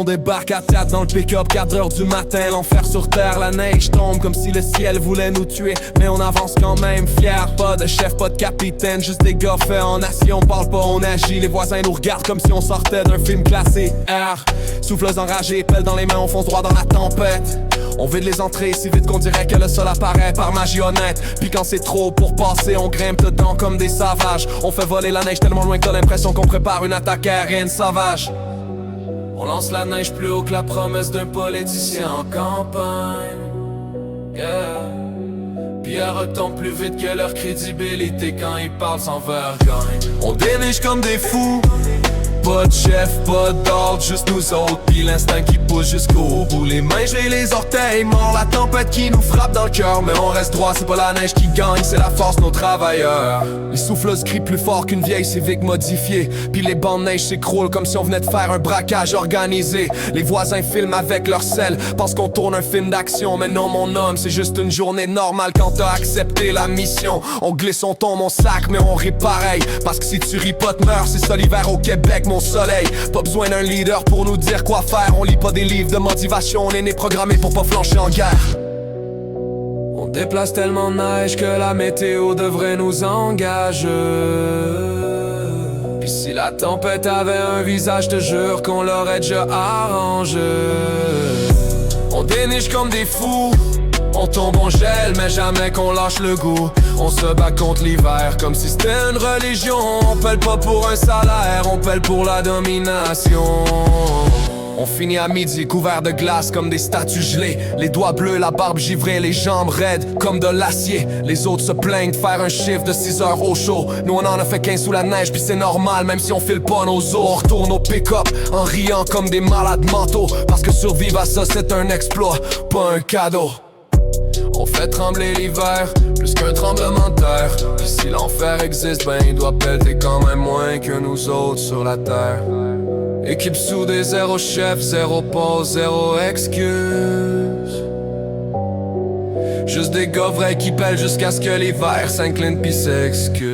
On débarque à 4 dans le pick-up, 4 heures du matin. L'enfer sur terre, la neige tombe comme si le ciel voulait nous tuer. Mais on avance quand même, fier. Pas de chef, pas de capitaine, juste des gars faits en acier. On parle pas, on agit. Les voisins nous regardent comme si on sortait d'un film classé R. Souffleuse enragée, pelle dans les mains, on fonce droit dans la tempête. On vide les entrées si vite qu'on dirait que le sol apparaît par magie honnête. Puis quand c'est trop pour passer, on grimpe dedans comme des savages. On fait voler la neige tellement loin que t'as l'impression qu'on prépare une attaque aérienne sauvage. On lance la neige plus haut que la promesse d'un politicien en campagne. Puis elle retombe plus vite que leur crédibilité quand ils parlent sans vergogne. On déneige comme des fous. Pas de chef, pas d'ordre, juste nous autres. Pis l'instinct qui pousse jusqu'au bout. Les mains gelées, les orteils morts. La tempête qui nous frappe dans le cœur. Mais on reste droit, c'est pas la neige qui gagne, c'est la force de nos travailleurs. Les souffleuses crient plus fort qu'une vieille Civic modifiée. Puis les bancs de neige s'écroulent comme si on venait de faire un braquage organisé. Les voisins filment avec leur sel, pensent qu'on tourne un film d'action. Mais non mon homme, c'est juste une journée normale quand t'as accepté la mission. On glisse, on tombe, on sac, mais on rit pareil. Parce que si tu ris pas te meurs, c'est ça l'hiver au Québec mon soleil. Pas besoin d'un leader pour nous dire quoi faire. On lit pas des livres de motivation, on est né programmé pour pas flancher en guerre. On déplace tellement de neige que la météo devrait nous engager. Puis si la tempête avait un visage, te jure qu'on l'aurait déjà arrangé. On déneige comme des fous. On tombe, on gèle, mais jamais qu'on lâche le goût. On se bat contre l'hiver comme si c'était une religion. On pèle pas pour un salaire, on pèle pour la domination. On finit à midi couvert de glace comme des statues gelées. Les doigts bleus, la barbe givrée, les jambes raides comme de l'acier. Les autres se plaignent de faire un chiffre de 6 heures au chaud. Nous on en a fait 15 sous la neige, puis c'est normal même si on file pas nos os. On retourne au pick-up en riant comme des malades mentaux. Parce que survivre à ça c'est un exploit, pas un cadeau. On fait trembler l'hiver, plus qu'un tremblement de terre. Et si l'enfer existe, ben il doit pelleter quand même moins que nous autres sur la terre. Équipe soudée, zéro chef, zéro pause, zéro excuse. Juste des gars vrais qui pèlent jusqu'à ce que l'hiver s'incline pis s'excuse.